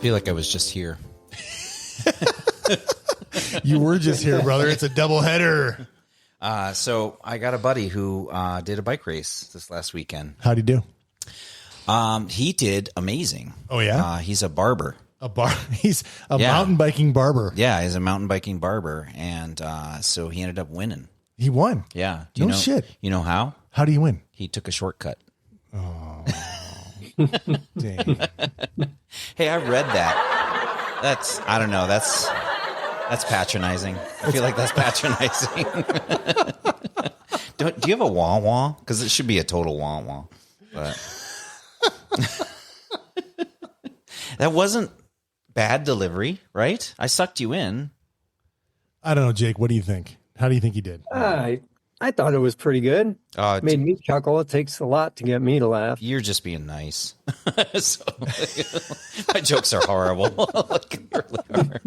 feel like I was just here. You were just here, brother. It's a double header. So I got a buddy who did a bike race this last weekend. How'd he do? He did amazing. Oh, yeah? He's a barber. He's a mountain biking barber. Yeah, he's a mountain biking barber. And so he ended up winning. He won? Yeah. Shit. You know how? How do you win? He took a shortcut. Oh, dang. Hey, I read that. I don't know. That's patronizing. I feel like that's patronizing. Do you have a wah-wah? Because it should be a total wah-wah. But that wasn't bad delivery, right? I sucked you in. I don't know, Jake. What do you think? How do you think he did? I thought it was pretty good. Made me chuckle. It takes a lot to get me to laugh. You're just being nice. So, my jokes are horrible. Like, really are.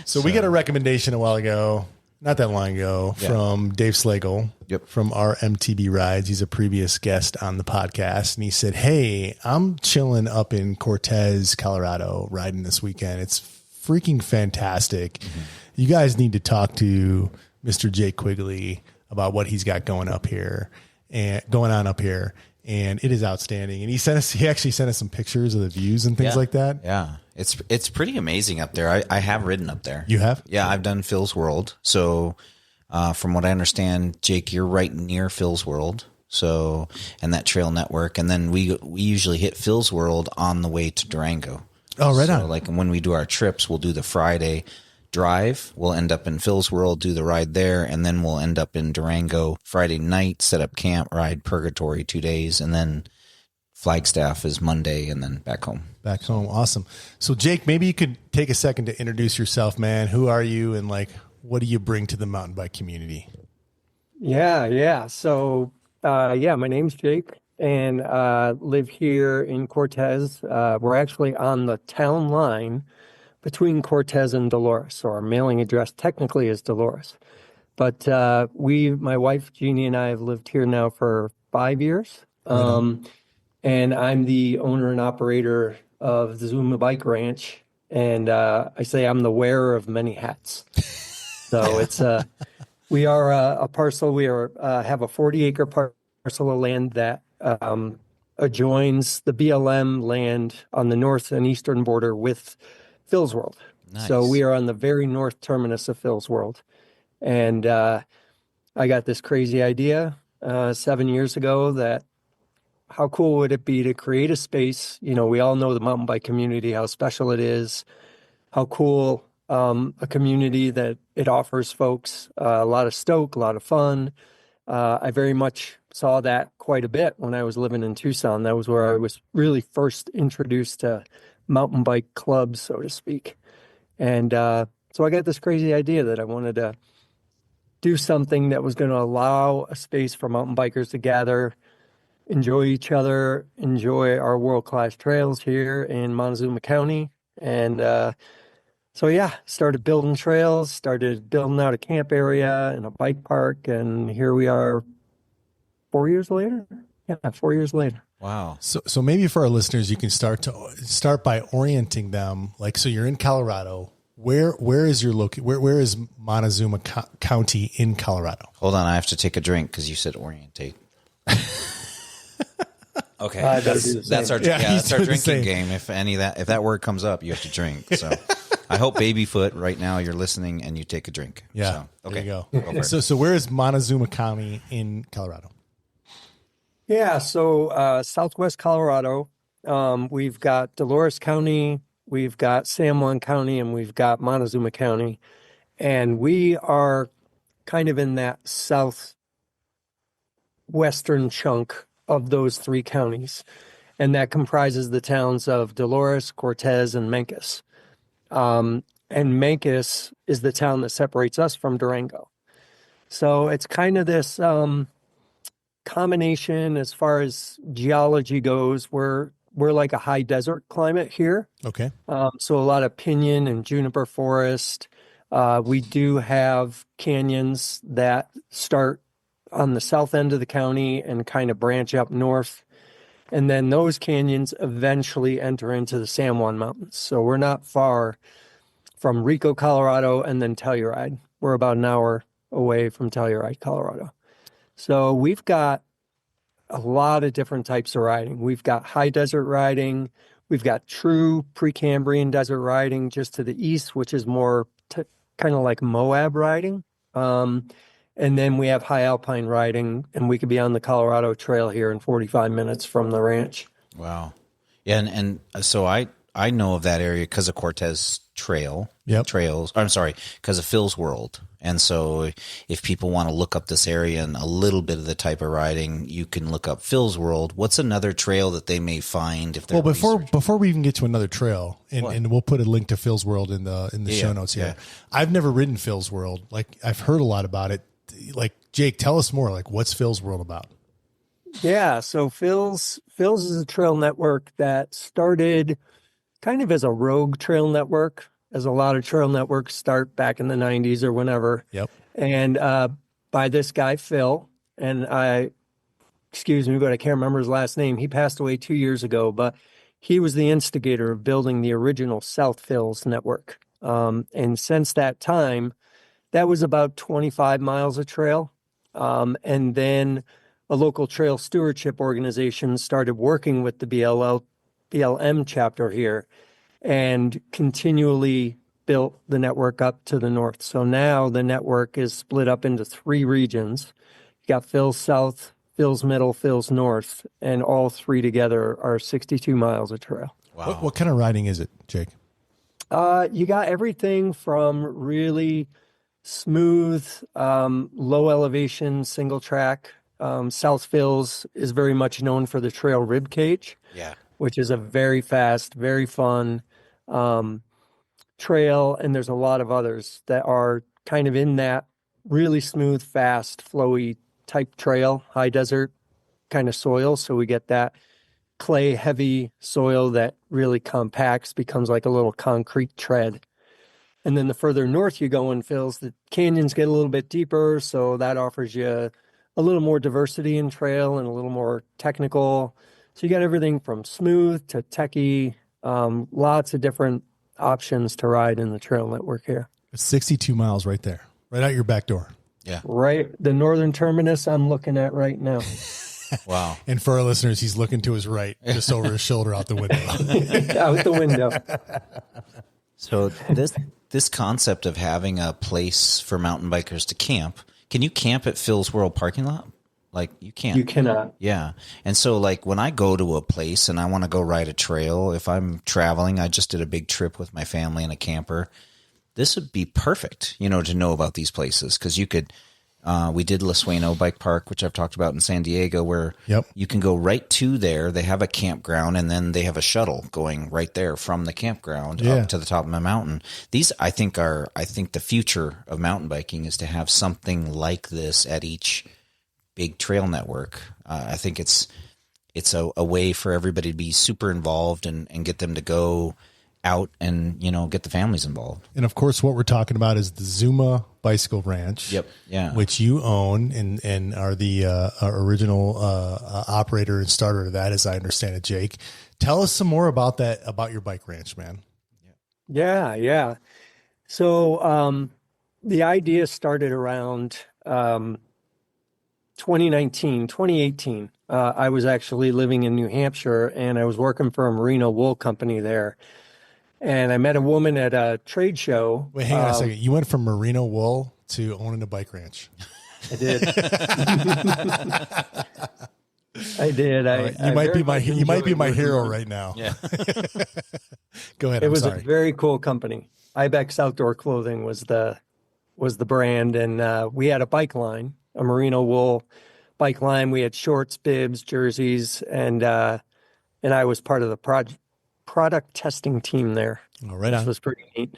So we got a recommendation a while ago, not that long ago, from Dave Slagle from our MTB rides. He's a previous guest on the podcast. And he said, hey, I'm chilling up in Cortez, Colorado, riding this weekend. It's freaking fantastic. Mm-hmm. You guys need to talk to Mr. Jake Quigley about what he's got going on up here. And it is outstanding. And he actually sent us some pictures of the views and things like that. Yeah. It's pretty amazing up there. I have ridden up there. You have? Yeah, I've done Phil's World. So from what I understand, Jake, you're right near Phil's World. So, and that trail network. And then we usually hit Phil's World on the way to Durango. Oh, right on. Like when we do our trips, we'll do the Friday drive. We'll end up in Phil's World, do the ride there, and then we'll end up in Durango Friday night, set up camp, ride Purgatory 2 days, and then Flagstaff is Monday, and then back home. Back home. Awesome. So Jake, maybe you could take a second to introduce yourself, man. Who are you, and like, what do you bring to the mountain bike community? Yeah. So, my name's Jake, and live here in Cortez. We're actually on the town line between Cortez and Dolores. So our mailing address technically is Dolores. But my wife, Jeannie, and I have lived here now for 5 years. And I'm the owner and operator of the Zuma Bike Ranch. And I say I'm the wearer of many hats. So it's we are a parcel. We have a 40-acre parcel of land that adjoins the BLM land on the north and eastern border with Phil's World. Nice. So we are on the very north terminus of Phil's World. And I got this crazy idea 7 years ago that how cool would it be to create a space? You know, we all know the mountain bike community, how special it is, how cool a community that it offers folks, a lot of stoke, a lot of fun. I very much saw that quite a bit when I was living in Tucson. That was where I was really first introduced to mountain bike clubs, so to speak. And so I got this crazy idea that I wanted to do something that was going to allow a space for mountain bikers to gather, enjoy each other, enjoy our world-class trails here in Montezuma County. And started building trails, started building out a camp area and a bike park. And here we are 4 years later. Yeah, 4 years later. Wow. So maybe for our listeners, you can start by orienting them. Like, so you're in Colorado. Where is your where is Montezuma County in Colorado? Hold on, I have to take a drink because you said orientate. Okay, that's our drinking game. If that word comes up, you have to drink. So I hope Babyfoot right now you're listening and you take a drink. Yeah. So, okay. There you go. So where is Montezuma County in Colorado? Yeah. So Southwest Colorado, we've got Dolores County, we've got San Juan County, and we've got Montezuma County. And we are kind of in that southwestern chunk of those three counties. And that comprises the towns of Dolores, Cortez, and Mencos. And Mencos is the town that separates us from Durango. So it's kind of this combination as far as geology goes. We're like a high desert climate here. Okay. So a lot of pinyon and juniper forest. We do have canyons that start on the south end of the county and kind of branch up north. And then those canyons eventually enter into the San Juan Mountains. So we're not far from Rico, Colorado, and then Telluride. We're about an hour away from Telluride, Colorado. So we've got a lot of different types of riding. We've got high desert riding. We've got true Precambrian desert riding just to the east, which is more kind of like Moab riding. And then we have high alpine riding, and we could be on the Colorado Trail here in 45 minutes from the ranch. Wow. Yeah, and so I know of that area because of Cortez trails. I'm sorry, because of Phil's World. And so if people want to look up this area and a little bit of the type of riding, you can look up Phil's World. What's another trail that they may find if they're before we even get to another trail, and we'll put a link to Phil's World in the show notes here. Yeah. I've never ridden Phil's World. Like, I've heard a lot about it. Like, Jake, tell us more. Like, what's Phil's World about? Yeah, so Phil's is a trail network that started kind of as a rogue trail network, as a lot of trail networks start back in the 90s or whenever. Yep. And by this guy, Phil, and excuse me, but I can't remember his last name. He passed away 2 years ago, but he was the instigator of building the original South Phil's network. And since that time, that was about 25 miles of trail. And then a local trail stewardship organization started working with the BLM chapter here and continually built the network up to the north. So now the network is split up into 3 regions. You got Phil's South, Phil's Middle, Phil's North, and all 3 together are 62 miles of trail. Wow. What kind of riding is it, Jake? You got everything from really smooth, low elevation, single track. South Phil's is very much known for the trail rib cage, which is a very fast, very fun trail. And there's a lot of others that are kind of in that really smooth, fast, flowy type trail, high desert kind of soil. So we get that clay heavy soil that really compacts, becomes like a little concrete tread. And then the further north you go in Phil's, the canyons get a little bit deeper. So that offers you a little more diversity in trail and a little more technical. So you got everything from smooth to techie, lots of different options to ride in the trail network here. It's 62 miles right there, right out your back door. Yeah. Right. The northern terminus I'm looking at right now. Wow. And for our listeners, he's looking to his right, just over his shoulder out the window. Out the window. So this concept of having a place for mountain bikers to camp, can you camp at Phil's World parking lot? Like, you can't. You cannot. Yeah. And so, like, when I go to a place and I want to go ride a trail, if I'm traveling, I just did a big trip with my family in a camper. This would be perfect, to know about these places. Because you could, we did Lesueno Bike Park, which I've talked about in San Diego, where you can go right to there. They have a campground, and then they have a shuttle going right there from the campground up to the top of the mountain. These, I think the future of mountain biking is to have something like this at each big trail network. I think it's a way for everybody to be super involved and get them to go out and, get the families involved. And of course, what we're talking about is the Zuma Bicycle Ranch. Yep. Yeah. Which you own and are the original operator and starter of that, as I understand it, Jake. Tell us some more about that, about your bike ranch, man. Yeah. So the idea started around 2018. I was actually living in New Hampshire, and I was working for a merino wool company there. And I met a woman at a trade show. Wait, hang on a second. You went from merino wool to owning a bike ranch. I did. I did. You might be my hero right now. Yeah. Go ahead. It was a very cool company. Ibex Outdoor Clothing was the brand, and we had a bike line, a merino wool bike line. We had shorts, bibs, jerseys, and I was part of the product testing team there. Oh, right on. Which was pretty neat.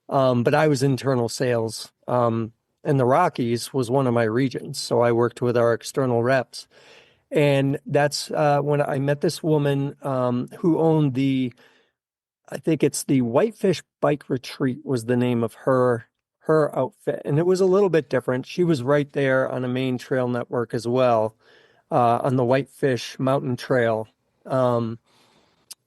But I was internal sales, and the Rockies was one of my regions. So I worked with our external reps, and that's when I met this woman who owned I think it's the Whitefish Bike Retreat was the name of her outfit. And it was a little bit different. She was right there on a main trail network as well, on the Whitefish Mountain Trail. And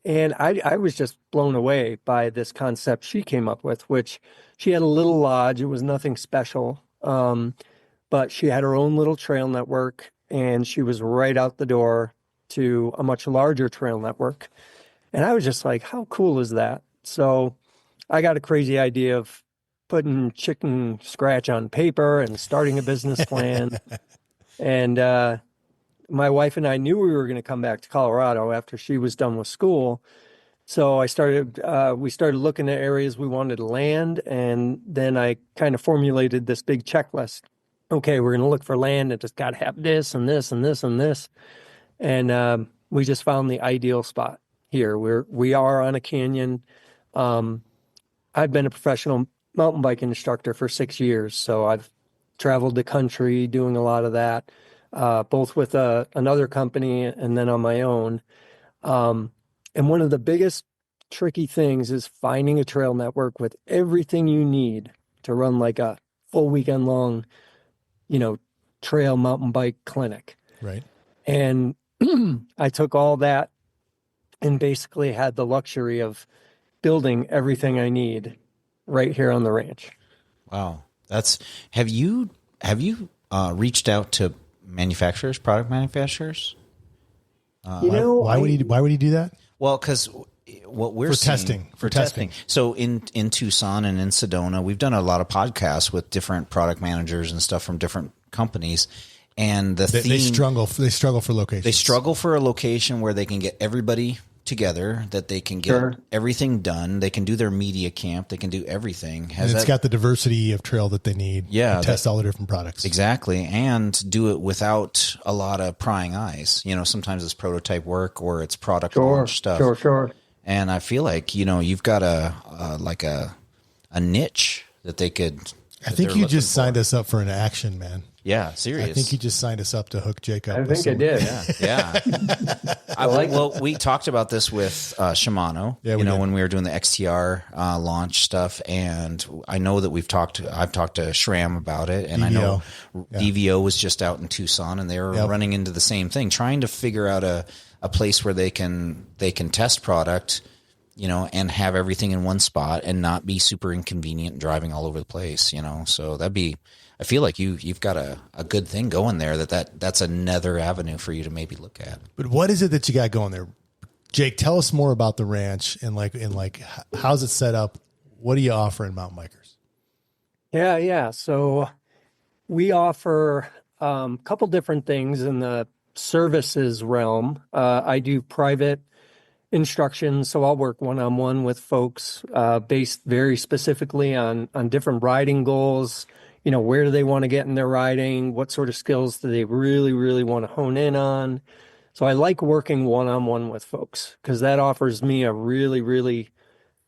I was just blown away by this concept she came up with, which she had a little lodge. It was nothing special. But she had her own little trail network, and she was right out the door to a much larger trail network. And I was just like, how cool is that? So I got a crazy idea of putting chicken scratch on paper and starting a business plan. And my wife and I knew we were going to come back to Colorado after she was done with school. So we started looking at areas we wanted to land. And then I kind of formulated this big checklist. Okay, we're going to look for land. It just got to have this and this and this and this. And we just found the ideal spot here. We are on a canyon. I've been a professional mountain bike instructor for 6 years. So I've traveled the country doing a lot of that, both with another company and then on my own. And one of the biggest tricky things is finding a trail network with everything you need to run like a full weekend long, trail mountain bike clinic. Right. And I took all that and basically had the luxury of building everything I need right here on the ranch. Wow. Have you reached out to manufacturers, product manufacturers? Why would he do that? Well, because what we're seeing for testing. So in Tucson and in Sedona, we've done a lot of podcasts with different product managers and stuff from different companies. And they struggle for locations. They struggle for a location where they can get everybody together, that they can get everything done. They can do their media camp. They can do everything. It's got the diversity of trail that they need. Yeah. To test all the different products. Exactly. And do it without a lot of prying eyes. Sometimes it's prototype work or it's product launch stuff. Sure. And I feel like, you've got a niche that they could. I think you just signed us up for an action, man. Yeah, serious. I think you just signed us up to hook Jake up. I think I did. Yeah. Well, we talked about this with Shimano, when we were doing the XTR launch stuff. And I know that I've talked to SRAM about it. And DVO. I know DVO was just out in Tucson and they were running into the same thing, trying to figure out a place where they can test product, and have everything in one spot and not be super inconvenient driving all over the place, So I feel like you've got a good thing going there. That's another avenue for you to maybe look at. But what is it that you got going there, Jake? Tell us more about the ranch and how's it set up? What do you offer in mountain bikers? Yeah. So we offer a couple different things in the services realm. I do private instruction, so I'll work one-on-one with folks based very specifically on different riding goals. Where do they want to get in their riding? What sort of skills do they really, really want to hone in on? So I like working one-on-one with folks because that offers me a really, really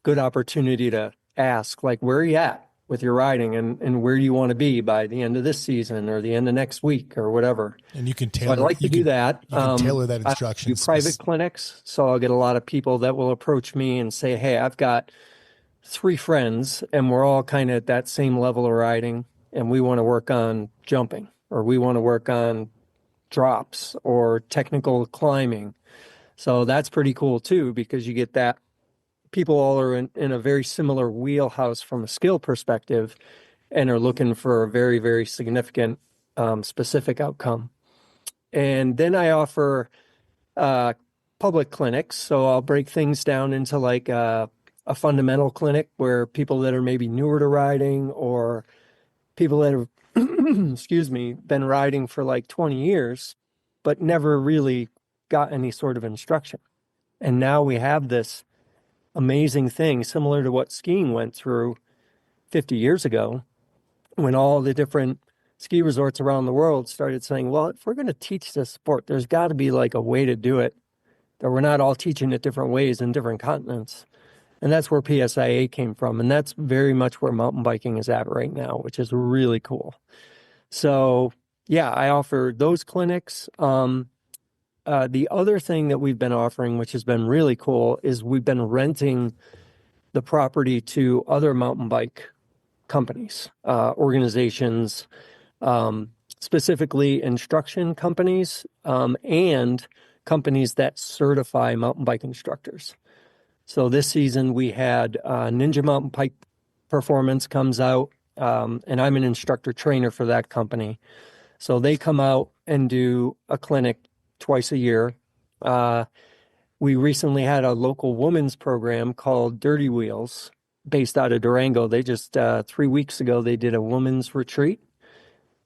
good opportunity to ask, where are you at with your riding and where do you want to be by the end of this season or the end of next week or whatever. And you can tailor. So I like to do that. You can tailor that instruction. I do private clinics, so I'll get a lot of people that will approach me and say, hey, I've got 3 friends and we're all kind of at that same level of riding and we want to work on jumping or we want to work on drops or technical climbing. So that's pretty cool too, because you get that people all are in a very similar wheelhouse from a skill perspective and are looking for a very, very significant specific outcome. And then I offer public clinics. So I'll break things down into a fundamental clinic where people that are maybe newer to riding or people that have, been riding for 20 years, but never really got any sort of instruction. And now we have this amazing thing similar to what skiing went through 50 years ago when all the different ski resorts around the world started saying, well, if we're going to teach this sport, there's got to be a way to do it that we're not all teaching it different ways in different continents. And that's where PSIA came from. And that's very much where mountain biking is at right now, which is really cool. So yeah, I offer those clinics. The other thing that we've been offering, which has been really cool, is we've been renting the property to other mountain bike companies, organizations, specifically instruction companies, and companies that certify mountain bike instructors. So this season we had Ninja Mountain Bike Performance comes out, and I'm an instructor trainer for that company. So they come out and do a clinic twice a year. We recently had a local women's program called Dirty Wheels based out of Durango. They just 3 weeks ago, they did a women's retreat.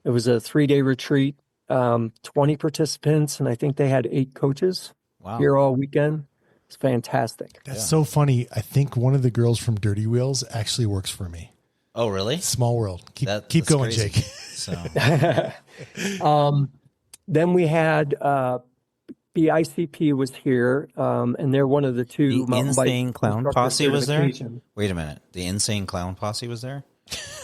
It was a 3-day retreat, 20 participants, and I think they had 8 coaches here all weekend. It's fantastic. That's so funny. I think one of the girls from Dirty Wheels actually works for me. Oh, really? Small world. Keep going, crazy. Jake. So. Then we had BICP was here, and they're one of the 2 the Insane Clown Posse was there? Wait a minute. The Insane Clown Posse was there?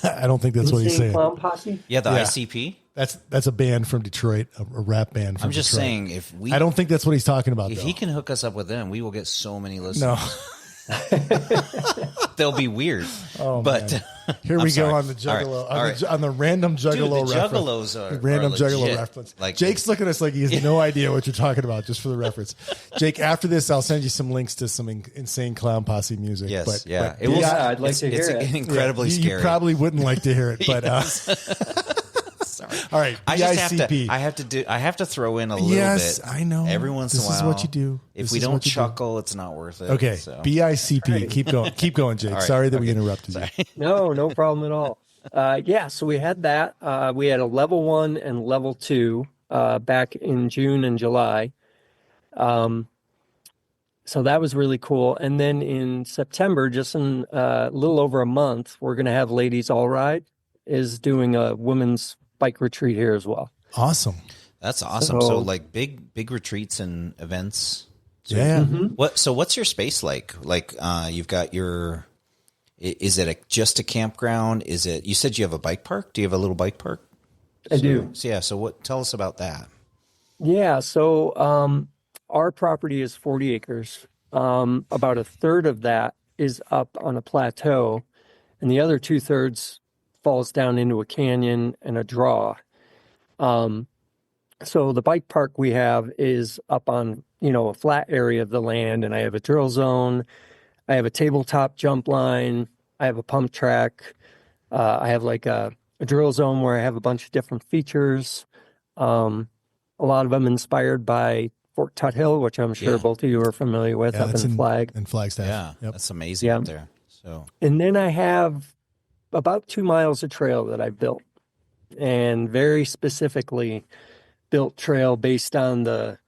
I don't think that's what he's saying. Clown Posse? Yeah, the ICP? That's a band from Detroit, a rap band from I'm just Detroit. saying, I don't think that's what he's talking about, If though. he can hook us up with them, we will get so many listeners. No. They'll be weird. Oh, but man. Here we go on the Juggalo, on the random Juggalo Dude, the Juggalos are random are Juggalo legit. reference. Like, Jake's looking at us like he has no idea what you're talking about, just for the reference. Jake, after this, I'll send you some links to some Insane Clown Posse music. Yes, but, yeah. But it was, I'd like to hear it. It's incredibly scary. You probably wouldn't like to hear it, but Sorry. all right. I BICP. have to throw in a little Yes, bit. I know. Every once in a while. This is what you do. If we don't chuckle, it's not worth it. Okay. So. BICP. Right. Keep going, Jake. Right. Sorry that we interrupted you. No problem at all. So we had that. We had a level 1 and level 2 back in June and July. So that was really cool. And then in September, just in a little over a month, we're going to have Ladies All Ride is doing a women's bike retreat here as well. Awesome. That's awesome. So like big retreats and events. So yeah. What's your space like? Like you've got your, is it just a campground? Is it, you said you have a bike park? Do you have a little bike park? I do. So tell us about that. Yeah. So our property is 40 acres. About a third of that is up on a plateau, and the other 2/3 falls down into a canyon and a draw. So the bike park we have is up on, a flat area of the land, and I have a drill zone. I have a tabletop jump line. I have a pump track. I have like a drill zone where I have a bunch of different features. A lot of them inspired by Fort Tuthill, which I'm sure both of you are familiar with, up in Flagstaff. Yeah, that's amazing up there. So, and then I have about 2 miles of trail that I built, and very specifically built trail based on the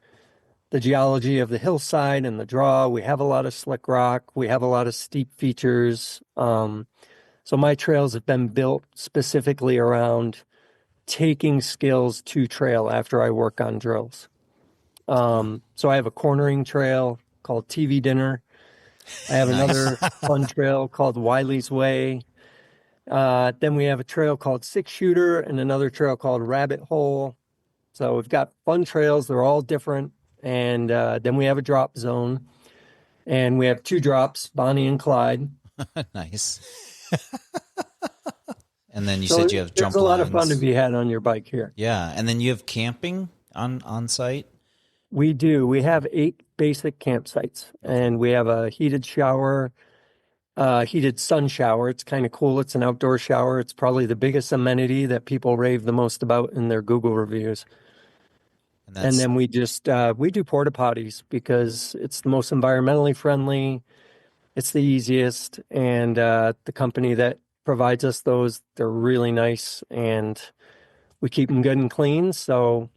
geology of the hillside and the draw. We have a lot of slick rock. We have a lot of steep features. So my trails have been built specifically around taking skills to trail after I work on drills. So I have a cornering trail called TV Dinner. I have another fun trail called Wiley's Way. Then we have a trail called 6-Shooter and another trail called Rabbit Hole. So we've got fun trails. They're all different. And then we have a drop zone. And we have 2 drops, Bonnie and Clyde. Nice. And then you said you have jump lines. There's a lot of fun to be had on your bike here. Yeah. And then you have camping on site? We do. We have 8 basic campsites, and we have a heated shower, heated sun shower. It's kind of cool. It's an outdoor shower. It's probably the biggest amenity that people rave the most about in their Google reviews. And then we just, we do porta potties because it's the most environmentally friendly. It's the easiest. And the company that provides us those, they're really nice, and we keep them good and clean. So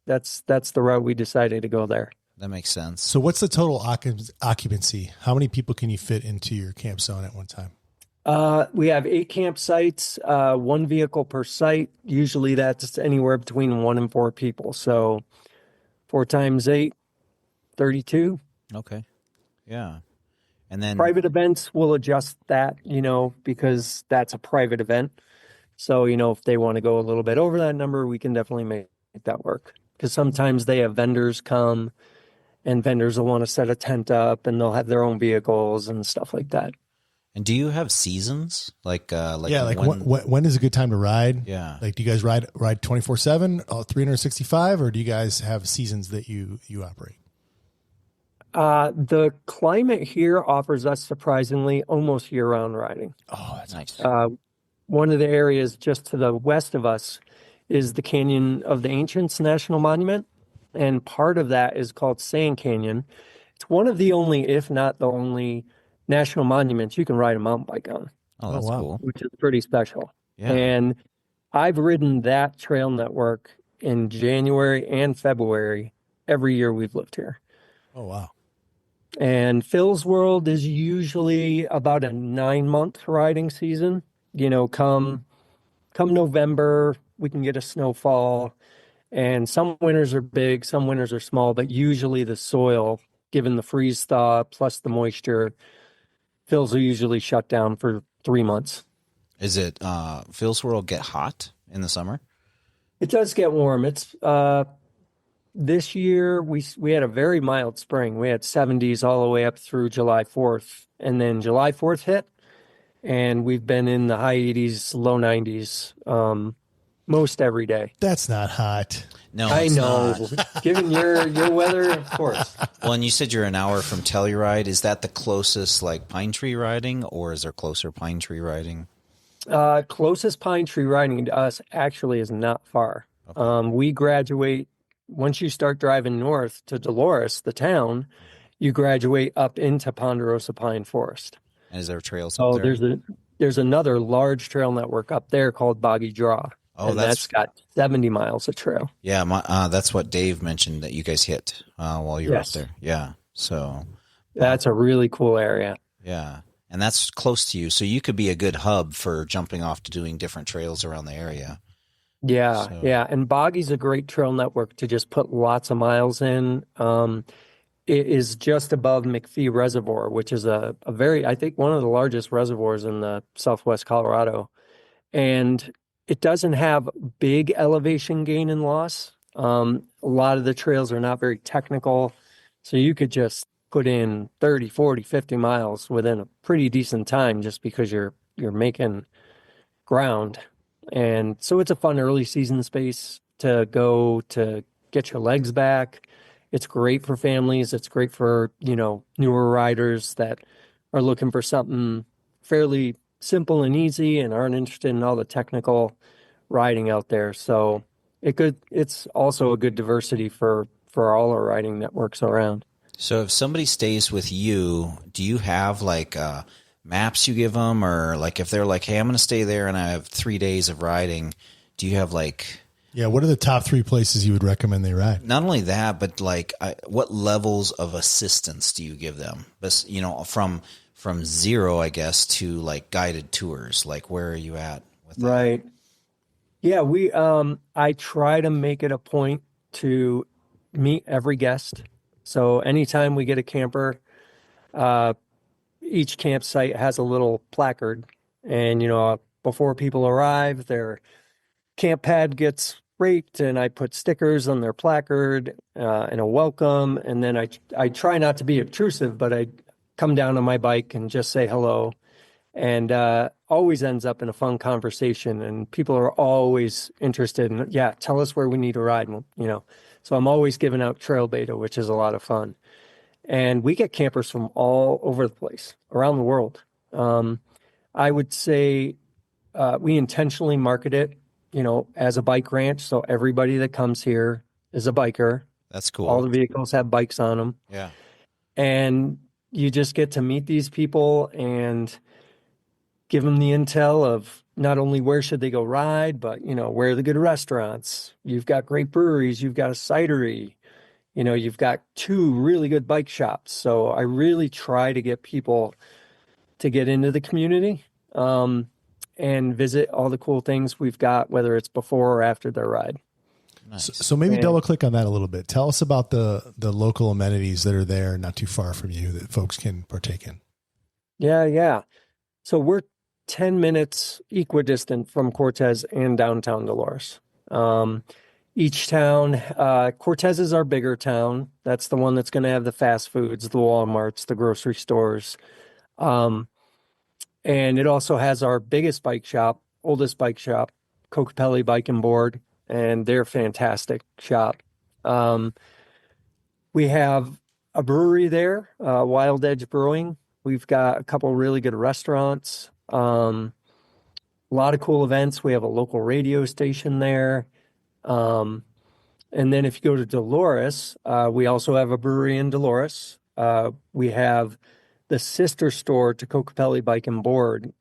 that's the route we decided to go there. That makes sense. So what's the total occupancy? How many people can you fit into your camp zone at one time? We have 8 campsites, 1 vehicle per site. Usually that's anywhere between 1 and 4 people. So 4 times 8, 32. Okay. Yeah. And then private events will adjust that, because that's a private event. So, if they want to go a little bit over that number, we can definitely make that work. Because sometimes they have vendors come, and vendors will want to set a tent up, and they'll have their own vehicles and stuff like that. And do you have seasons? When is a good time to ride? Yeah. Like, do you guys ride 24/7, 365, or do you guys have seasons that you operate? The climate here offers us surprisingly almost year-round riding. Oh, that's nice. One of the areas just to the west of us is the Canyon of the Ancients National Monument, and part of that is called Sand Canyon. It's one of the only, if not the only, national monuments you can ride a mountain bike on. Oh, that's cool. Which is pretty special. Yeah. And I've ridden that trail network in January and February every year we've lived here. Oh, wow. And Phil's World is usually about a 9-month riding season. You know, come November, we can get a snowfall. And some winters are big, some winters are small, but usually the soil, given the freeze thaw plus the moisture, Phil's will usually shut down for 3 months. Is it Phil's World get hot in the summer? It does get warm. It's this year we had a very mild spring. We had 70s all the way up through July 4th, and then July 4th hit, and we've been in the high 80s, low 90s most every day. That's not hot. No, I know. Given your weather, of course. Well, and you said you're an hour from Telluride. Is that the closest like pine tree riding, or is there closer pine tree riding? Closest pine tree riding to us actually is not far. Okay. We graduate, once you start driving north to Dolores, the town, you graduate up into Ponderosa Pine Forest. And is there trails up there? There's another large trail network up there called Boggy Draw. Oh, that's got 70 miles of trail. Yeah, that's what Dave mentioned that you guys hit while you were up there. Yeah, so that's a really cool area. Yeah, and that's close to you, so you could be a good hub for jumping off to doing different trails around the area. Yeah, yeah, and Boggy's a great trail network to just put lots of miles in. It is just above McPhee Reservoir, which is a very, I think, one of the largest reservoirs in the Southwest Colorado, and it doesn't have big elevation gain and loss. A lot of the trails are not very technical, so you could just put in 30, 40, 50 miles within a pretty decent time just because you're making ground. And so it's a fun early season space to go to get your legs back. It's great for families. It's great for, newer riders that are looking for something fairly simple and easy and aren't interested in all the technical riding out there. So it's also a good diversity for all our riding networks around. So if somebody stays with you, do you have like maps you give them, or like if they're like, hey, I'm going to stay there and I have 3 days of riding, do you have like... Yeah, what are the top 3 places you would recommend they ride? Not only that, but like what levels of assistance do you give them? But, from zero, I guess, to like guided tours, like where are you at with that? Right. Yeah, I try to make it a point to meet every guest. So anytime we get a camper, each campsite has a little placard, and before people arrive, their camp pad gets raked, and I put stickers on their placard and a welcome. And then I try not to be obtrusive, but I come down on my bike and just say hello, and always ends up in a fun conversation. And people are always interested in, tell us where we need to ride. So I'm always giving out trail beta, which is a lot of fun. And we get campers from all over the place, around the world. I would say we intentionally market it, as a bike ranch. So everybody that comes here is a biker. That's cool. All the vehicles have bikes on them. Yeah. And you just get to meet these people and give them the intel of not only where should they go ride, but, where are the good restaurants? You've got great breweries. You've got a cidery. You've got 2 really good bike shops. So I really try to get people to get into the community and visit all the cool things we've got, whether it's before or after their ride. Nice. So maybe double click on that a little bit. Tell us about the local amenities that are there not too far from you that folks can partake in. Yeah. So we're 10 minutes equidistant from Cortez and downtown Dolores. Each town, Cortez is our bigger town. That's the one that's going to have the fast foods, the Walmarts, the grocery stores. And it also has our biggest bike shop, oldest bike shop, Cocopelli Bike and Board, and they're a fantastic shop. We have a brewery there, Wild Edge Brewing. We've got a couple really good restaurants, a lot of cool events. We have a local radio station there. And then if you go to Dolores, we also have a brewery in Dolores. We have the sister store to Cocopelli Bike and Board,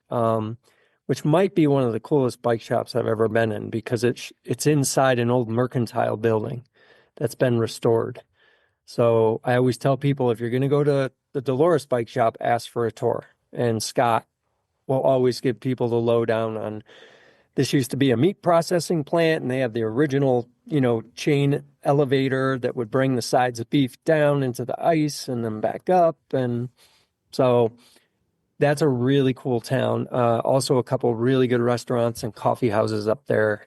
which might be one of the coolest bike shops I've ever been in because it's inside an old mercantile building that's been restored. So I always tell people, if you're going to go to the Dolores Bike Shop, ask for a tour. And Scott will always give people the lowdown on, this used to be a meat processing plant, and they have the original, chain elevator that would bring the sides of beef down into the ice and then back up. And so that's a really cool town. Also a couple really good restaurants and coffee houses up there.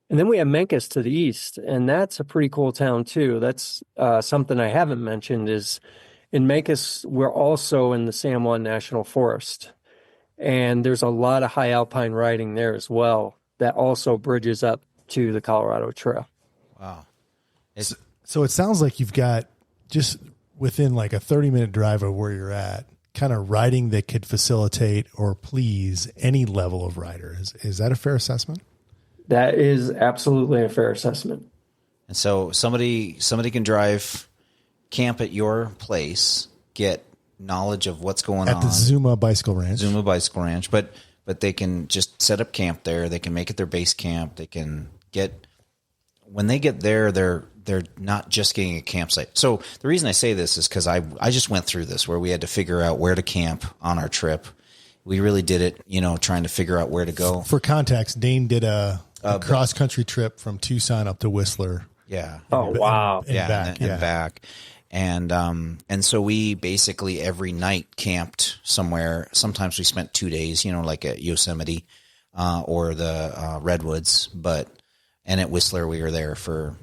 And then we have Memphis to the east, and that's a pretty cool town too. That's something I haven't mentioned is in Memphis, we're also in the San Juan National Forest. And there's a lot of high alpine riding there as well that also bridges up to the Colorado Trail. Wow. So it sounds like you've got just within like a 30-minute drive of where you're at, kind of riding that could facilitate or please any level of rider. Is that a fair assessment? That is absolutely a fair assessment. And so somebody can drive, camp at your place, get knowledge of what's going on at the Zuma Bicycle Ranch. But they can just set up camp there. They can make it their base camp. They can when they get there, they're not just getting a campsite. So the reason I say this is because I just went through this where we had to figure out where to camp on our trip. We really did it, trying to figure out where to go. For context, Dane did a cross-country trip from Tucson up to Whistler. Yeah. Oh, wow. And back. And so we basically every night camped somewhere. Sometimes we spent 2 days, like at Yosemite or the Redwoods. And at Whistler, we were there for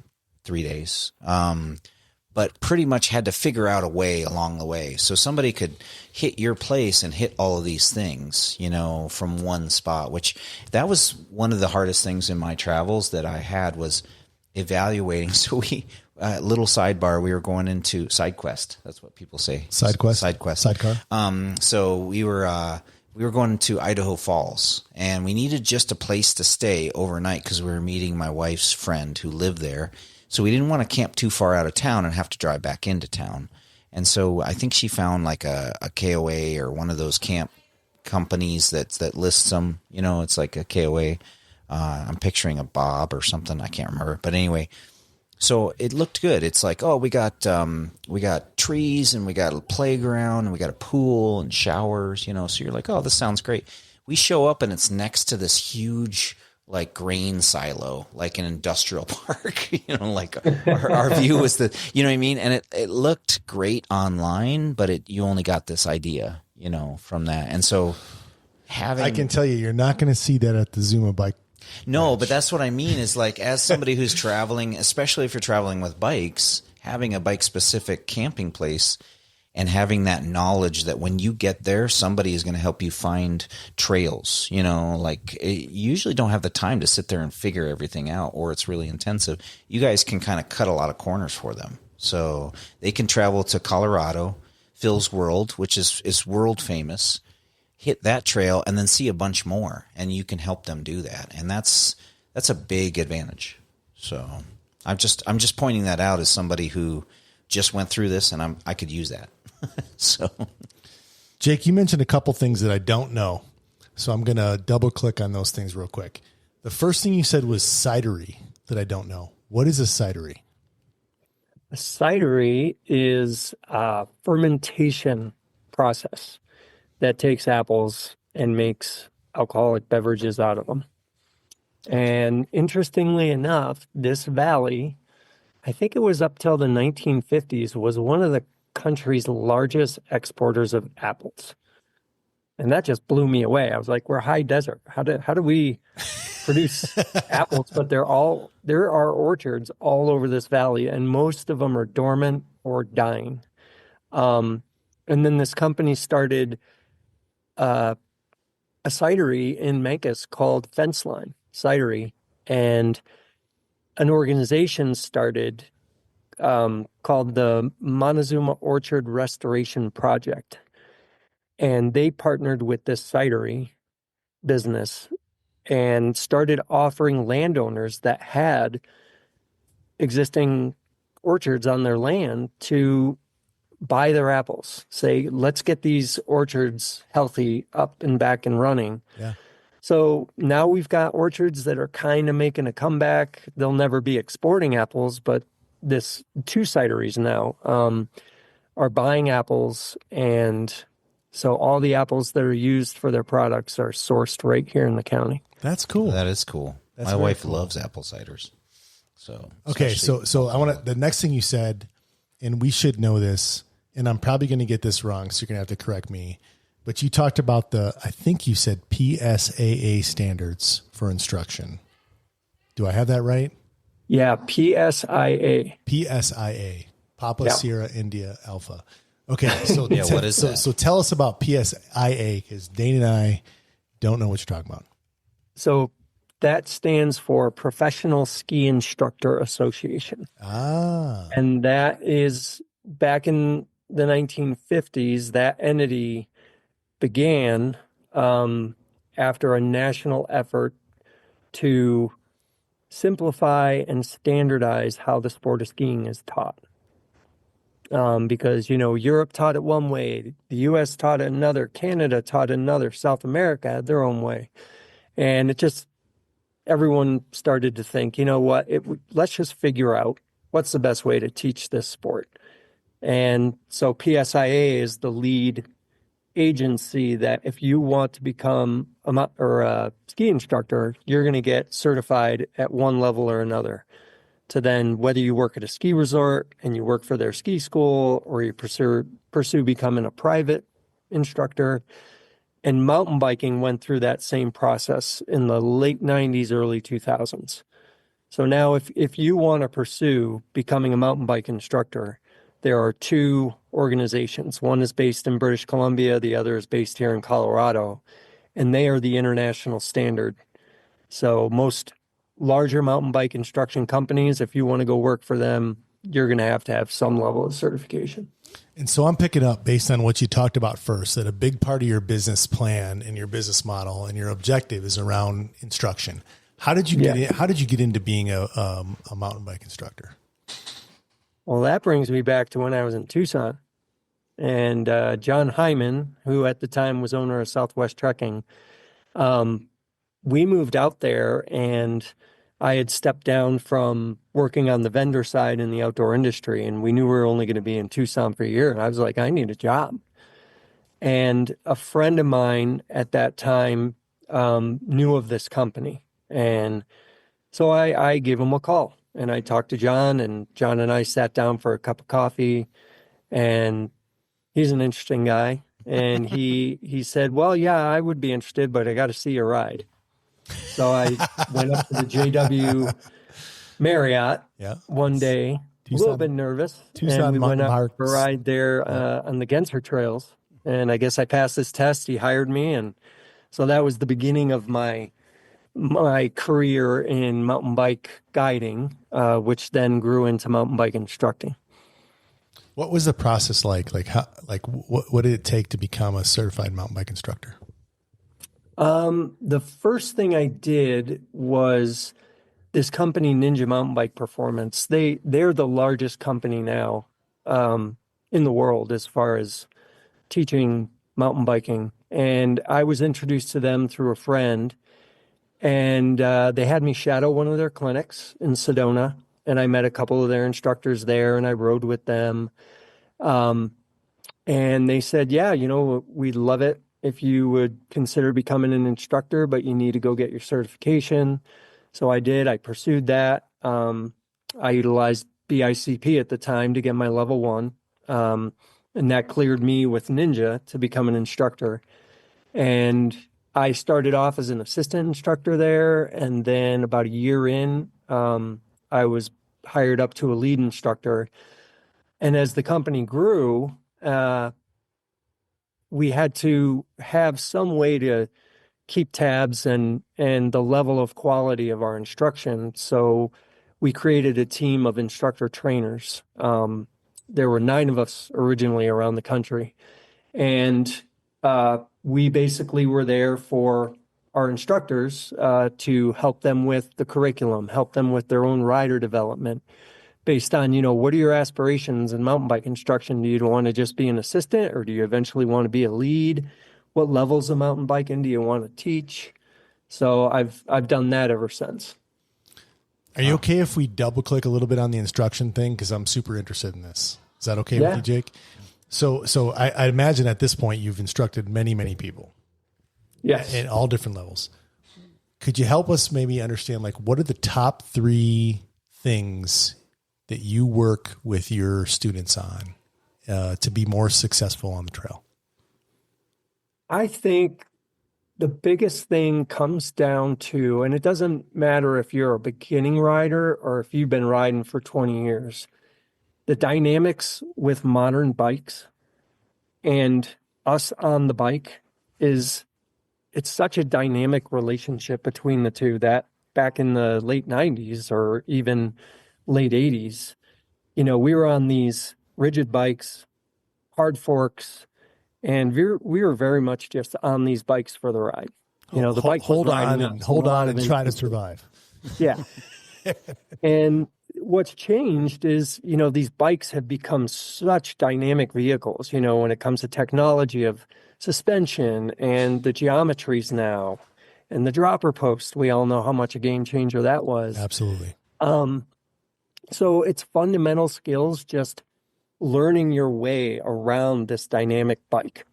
3 days. But pretty much had to figure out a way along the way. So somebody could hit your place and hit all of these things, from one spot, which that was one of the hardest things in my travels that I had was evaluating. So little sidebar, we were going into SideQuest. That's what people say. SideQuest. Sidecar. So we were going to Idaho Falls, and we needed just a place to stay overnight because we were meeting my wife's friend who lived there. So we didn't want to camp too far out of town and have to drive back into town. And so I think she found like a KOA or one of those camp companies that lists them. It's like a KOA. I'm picturing a Bob or something. I can't remember. But anyway, so it looked good. It's like, oh, we got trees and we got a playground and we got a pool and showers, So you're like, oh, this sounds great. We show up and it's next to this huge like grain silo, like an industrial park, like our view was the, you know what I mean? And it looked great online, but you only got this idea, from that. And so I can tell you're not going to see that at the Zuma Bike. No, Ranch. But that's what I mean is like, as somebody who's traveling, especially if you're traveling with bikes, having a bike specific camping place and having that knowledge that when you get there, somebody is going to help you find trails, you usually don't have the time to sit there and figure everything out, or it's really intensive. You guys can kind of cut a lot of corners for them. So they can travel to Colorado, Phil's World, which is world famous, hit that trail and then see a bunch more, and you can help them do that. And that's a big advantage. So I'm just pointing that out as somebody who just went through this, and I could use that. So, Jake, you mentioned a couple things that I don't know, so I'm going to double click on those things real quick. The first thing you said was cidery that I don't know. What is a cidery? A cidery is a fermentation process that takes apples and makes alcoholic beverages out of them. And interestingly enough, this valley, I think it was up till the 1950s, was one of the country's largest exporters of apples. And that just blew me away. I was like, we're high desert. How do we produce apples? But there are orchards all over this valley, and most of them are dormant or dying. And then this company started a cidery in Memphis called Fenceline Cidery, and an organization started called the Montezuma Orchard Restoration Project. And they partnered with this cidery business and started offering landowners that had existing orchards on their land to buy their apples. Say, let's get these orchards healthy, up and back and running. Yeah. So now we've got orchards that are kind of making a comeback. They'll never be exporting apples, but this two cideries now are buying apples, and so all the apples that are used for their products are sourced right here in the county. That's cool. That is cool. My wife loves apple ciders. So okay, so I want to. The next thing you said, and we should know this, and I'm probably going to get this wrong, so you're going to have to correct me. But you talked about I think you said PSAA standards for instruction. Do I have that right? Yeah, PSIA. PSIA, Papa Sierra India Alpha. Okay, so what is that? So tell us about PSIA, because Dane and I don't know what you're talking about. So that stands for Professional Ski Instructor Association. And that is back in the 1950s, that entity began after a national effort to simplify and standardize how the sport of skiing is taught. Because, Europe taught it one way, the U.S. taught it another, Canada taught another, South America had their own way. And everyone started to think, you know what, let's just figure out what's the best way to teach this sport. And so PSIA is the lead agency that if you want to become a ski instructor, you're going to get certified at one level or another. To then, whether you work at a ski resort and you work for their ski school, or you pursue becoming a private instructor. And mountain biking went through that same process in the late 90s, early 2000s. So now if you want to pursue becoming a mountain bike instructor, there are two organizations. One is based in British Columbia, the other is based here in Colorado, and they are the international standard. So most larger mountain bike instruction companies, if you want to go work for them, you're going to have some level of certification. And so I'm picking up, based on what you talked about first, that a big part of your business plan and your business model and your objective is around instruction. How did you get in? How did you get into being a mountain bike instructor? Well, that brings me back to when I was in Tucson, and John Hyman, who at the time was owner of Southwest Trekking, we moved out there, and I had stepped down from working on the vendor side in the outdoor industry, and we knew we were only going to be in Tucson for a year. And I was like, I need a job. And a friend of mine at that time knew of this company. And so I gave him a call, and I talked to John, and John and I sat down for a cup of coffee, and he's an interesting guy. And he said, well, yeah, I would be interested, but I got to see your ride. So I went up to the JW Marriott one day, a little bit nervous, and we went up for a ride there on the Genser trails. And I guess I passed this test. He hired me, and so that was the beginning of my career in mountain bike guiding, which then grew into mountain bike instructing. What was the process like? What did it take to become a certified mountain bike instructor? The first thing I did was this company, Ninja Mountain Bike Performance. They're the largest company now in the world as far as teaching mountain biking. And I was introduced to them through a friend, and they had me shadow one of their clinics in Sedona, and I met a couple of their instructors there, and I rode with them. And they said, yeah, we'd love it if you would consider becoming an instructor, but you need to go get your certification. So I did. I pursued that. I utilized BICP at the time to get my level 1. And that cleared me with Ninja to become an instructor. And I started off as an assistant instructor there. And then about a year in, I was hired up to a lead instructor. And as the company grew, we had to have some way to keep tabs and the level of quality of our instruction. So we created a team of instructor trainers. There were 9 of us originally around the country. And we basically were there for our instructors to help them with the curriculum, help them with their own rider development based on, what are your aspirations in mountain bike instruction? Do you want to just be an assistant, or do you eventually want to be a lead? What levels of mountain biking do you want to teach? So I've done that ever since. Are you okay if we double click a little bit on the instruction thing? Because I'm super interested in this. Is that okay with you, Jake? So I imagine at this point you've instructed many, many people. Yes. At all different levels. Could you help us maybe understand, like, what are the top 3 things that you work with your students on to be more successful on the trail? I think the biggest thing comes down to, and it doesn't matter if you're a beginning rider or if you've been riding for 20 years, the dynamics with modern bikes and us on the bike it's such a dynamic relationship between the two that back in the late 90s or even late 80s, we were on these rigid bikes, hard forks, and we were very much just on these bikes for the ride. The bike hold on and try to survive. Yeah. And what's changed is, these bikes have become such dynamic vehicles, when it comes to technology of suspension and the geometries now and the dropper post. We all know how much a game changer that was. Absolutely. So it's fundamental skills, just learning your way around this dynamic bike.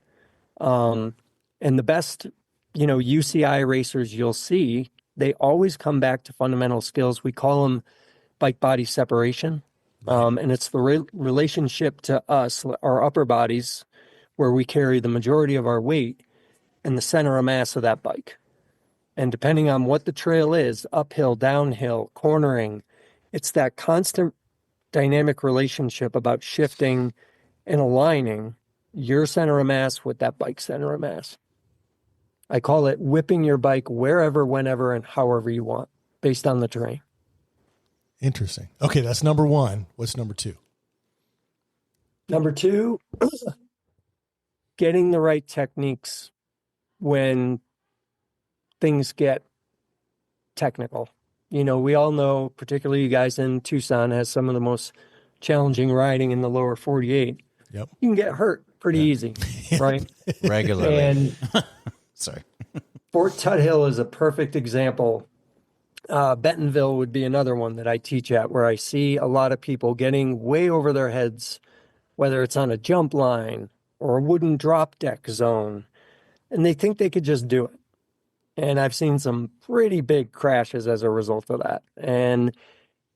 And the best, UCI racers you'll see, they always come back to fundamental skills. We call them bike body separation. And it's the relationship to us, our upper bodies, where we carry the majority of our weight, and the center of mass of that bike. And depending on what the trail is, uphill, downhill, cornering, it's that constant dynamic relationship about shifting and aligning your center of mass with that bike center of mass. I call it whipping your bike wherever, whenever, and however you want, based on the terrain. Interesting. Okay, that's number 1. What's number 2? Number 2, getting the right techniques when things get technical. We all know, particularly you guys in Tucson, has some of the most challenging riding in the lower 48. Yep. You can get hurt pretty easy, right? Regularly. And sorry. Fort Tuthill is a perfect example. Bentonville would be another one that I teach at, where I see a lot of people getting way over their heads, whether it's on a jump line or a wooden drop deck zone, and they think they could just do it. And I've seen some pretty big crashes as a result of that. And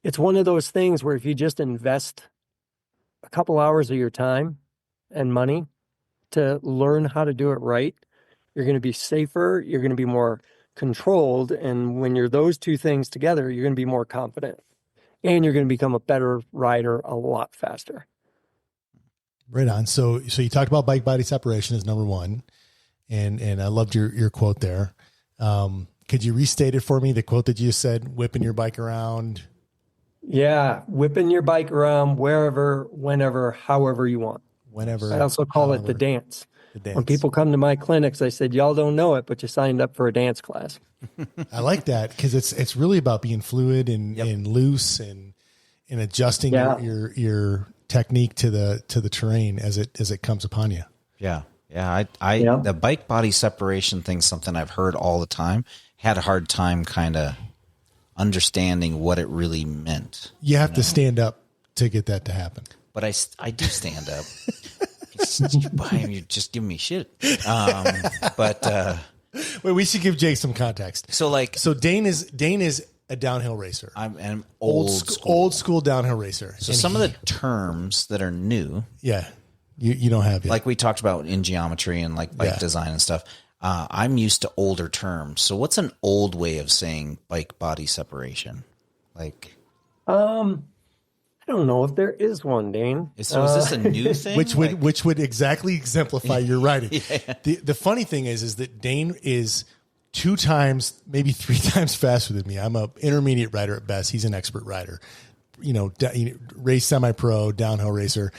it's one of those things where if you just invest a couple hours of your time and money to learn how to do it right, you're going to be safer, you're going to be more controlled. And when you're those two things together, you're going to be more confident. And you're going to become a better rider a lot faster. Right on. So you talked about bike body separation as number 1. And I loved your quote there. Could you restate it for me? The quote that you said, whipping your bike around. Yeah. Whipping your bike around wherever, whenever, however you want. Whenever. I also call it the dance. The dance. When people come to my clinics, I said, y'all don't know it, but you signed up for a dance class. I like that because it's really about being fluid and loose and adjusting your technique to the terrain as it comes upon you. Yeah. Yeah. The bike body separation thing's something I've heard all the time. Had a hard time kind of understanding what it really meant. You have to stand up to get that to happen. But I do stand up. You're just giving me shit. But wait, we should give Jake some context. So Dane is a downhill racer. I'm an old school downhill racer. So some of the terms that are new. Yeah. You don't have yet. Like we talked about in geometry and like bike design and stuff. I'm used to older terms. So what's an old way of saying bike body separation? Like, I don't know if there is one, Dane. So is this a new thing? Which would exactly exemplify your riding. Yeah. The funny thing is that Dane is 2 times, maybe 3 times faster than me. I'm a intermediate rider at best. He's an expert rider, race semi-pro, downhill racer.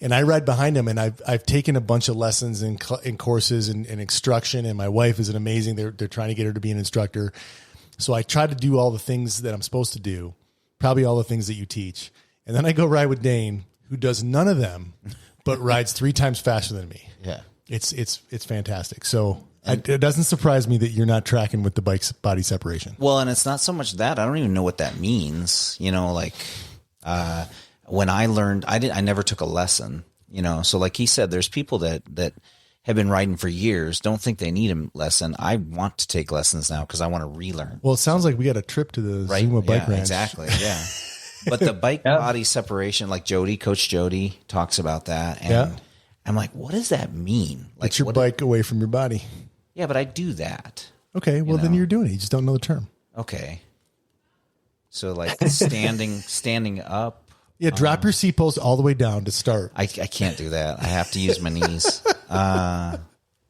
And I ride behind him, and I've taken a bunch of lessons in courses and instruction. And my wife is an amazing, they're trying to get her to be an instructor. So I try to do all the things that I'm supposed to do, probably all the things that you teach. And then I go ride with Dane, who does none of them, but rides 3 times faster than me. Yeah. It's fantastic. So it doesn't surprise me that you're not tracking with the bike's body separation. Well, and it's not so much that I don't even know what that means. When I learned, I never took a lesson, so like he said, there's people that have been riding for years, don't think they need a lesson. I want to take lessons now because I want to relearn. Well, it sounds like we got a trip to the Zuma Bike Ranch. Exactly. Yeah. But the bike body separation, like Coach Jody talks about that. And I'm like, what does that mean? Like, get your bike away from your body. Yeah, but I do that. Okay. Well, then you're doing it. You just don't know the term. Okay. So like standing up. Yeah. Drop your seat post all the way down to start. I can't do that. I have to use my knees.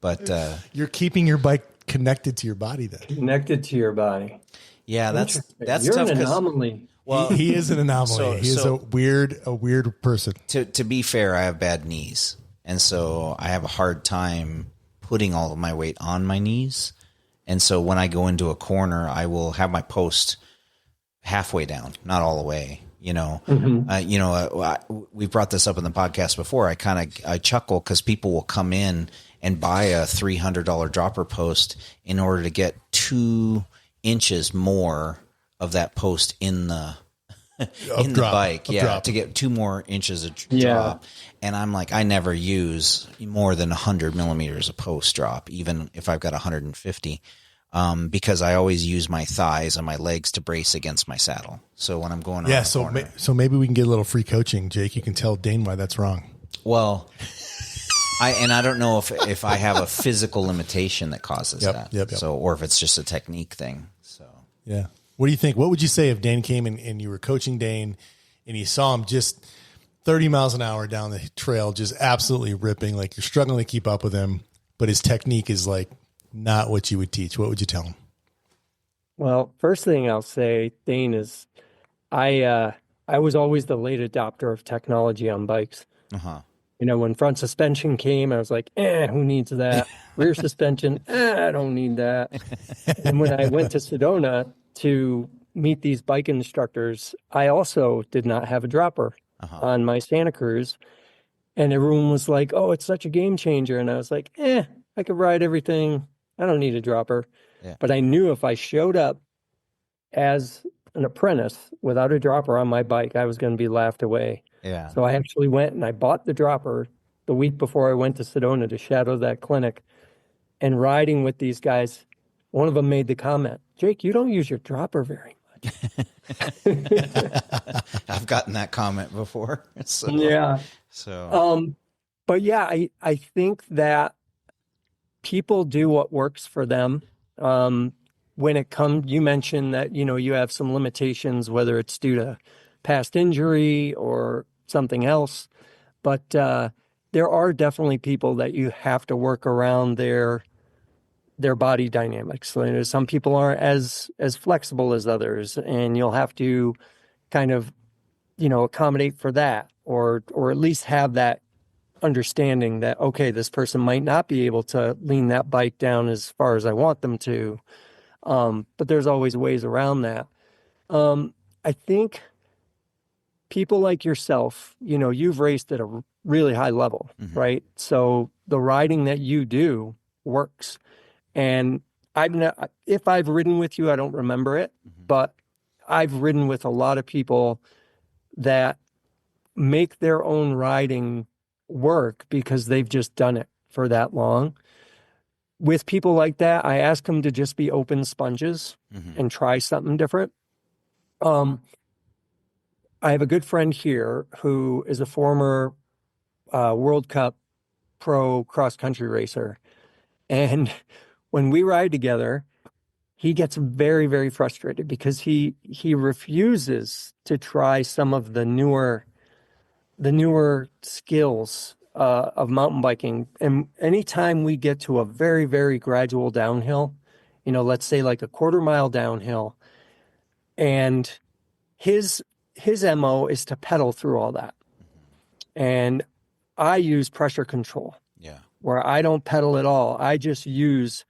But you're keeping your bike connected to your body then. Connected to your body. Yeah, that's You're tough. An anomaly. Well, he is an anomaly. He is a weird person. To be fair, I have bad knees, and so I have a hard time putting all of my weight on my knees. And so when I go into a corner, I will have my post halfway down, not all the way. We brought this up in the podcast before. I chuckle because people will come in and buy a $300 dropper post in order to get 2 inches more of that post in the the bike, to get 2 more inches of drop. And I'm like, I never use more than 100 millimeters of post drop, even if I've got 150. Because I always use my thighs and my legs to brace against my saddle. So when I'm going around the corner, so maybe we can get a little free coaching, Jake. You can tell Dane why that's wrong. Well, I don't know if I have a physical limitation that causes that. Yep. So, or if it's just a technique thing. So yeah. What do you think? What would you say if Dane came and you were coaching Dane and you saw him just 30 miles an hour down the trail, just absolutely ripping, like you're struggling to keep up with him, but his technique is like not what you would teach? What would you tell him? Well, first thing I'll say, Dane, is I was always the late adopter of technology on bikes. Uh-huh. When front suspension came, I was like, who needs that? Rear suspension, I don't need that. And when I went to Sedona to meet these bike instructors, I also did not have a dropper on my Santa Cruz. And everyone was like, oh, it's such a game changer. And I was like, I could ride everything. I don't need a dropper. Yeah. But I knew if I showed up as an apprentice without a dropper on my bike, I was going to be laughed away. Yeah. So I actually went and I bought the dropper the week before I went to Sedona to shadow that clinic. And riding with these guys, one of them made the comment, Jake, you don't use your dropper very much. I've gotten that comment before. So, yeah. So, but yeah, I think that people do what works for them. When it comes, you mentioned that, you have some limitations, whether it's due to past injury or something else, but there are definitely people that you have to work around their body dynamics. So, some people aren't as flexible as others, and you'll have to kind of, accommodate for that, or at least have that understanding that, okay, this person might not be able to lean that bike down as far as I want them to. But there's always ways around that. I think people like yourself, you've raced at a really high level, right? So the riding that you do works. And if I've ridden with you, I don't remember it, but I've ridden with a lot of people that make their own riding work because they've just done it for that long. With people like that, I ask them to just be open sponges and try something different. I have a good friend here who is a former World Cup pro cross-country racer. And when we ride together, he gets very, very frustrated because he refuses to try some of the newer skills of mountain biking. And anytime we get to a very, very gradual downhill, let's say like a quarter mile downhill. And his MO is to pedal through all that. And I use pressure control. Yeah. Where I don't pedal at all. I just use,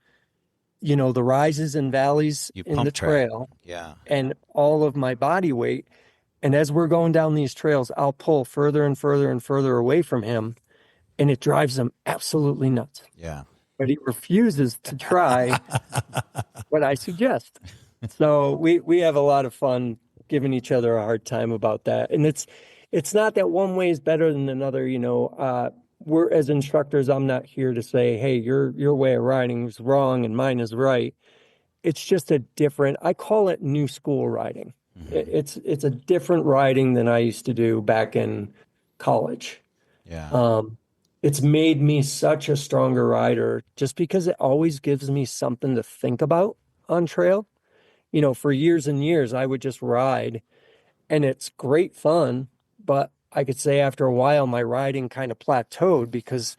the rises and valleys in the trail. Yeah. And all of my body weight. And as we're going down these trails, I'll pull further and further and further away from him. And it drives him absolutely nuts. Yeah. But he refuses to try what I suggest. So we have a lot of fun giving each other a hard time about that. And it's not that one way is better than another. We're, as instructors, I'm not here to say, hey, your way of riding is wrong and mine is right. It's just a different, I call it new school riding. Mm-hmm. It's a different riding than I used to do back in college. Yeah. It's made me such a stronger rider just because it always gives me something to think about on trail. For years and years, I would just ride, and it's great fun, but I could say after a while, my riding kind of plateaued because